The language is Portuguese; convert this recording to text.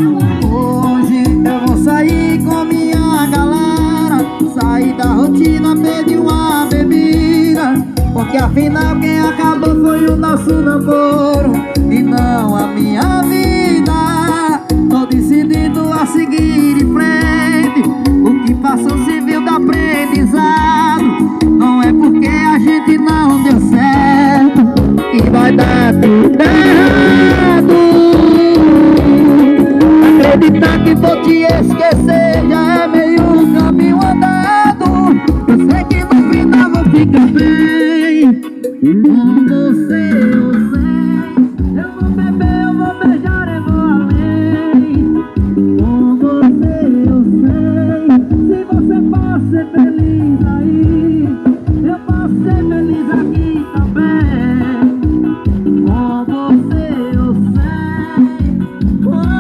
Hoje eu vou sair com minha galera, sair da rotina, pedir uma bebida, porque afinal quem acabou foi o nosso namoro e não a minha vida. Tô decidido a seguir em frente, o que passou serviu de aprendizado. Não é porque a gente não deu certo que vai dar tudo errado. Acreditar que vou te esquecer já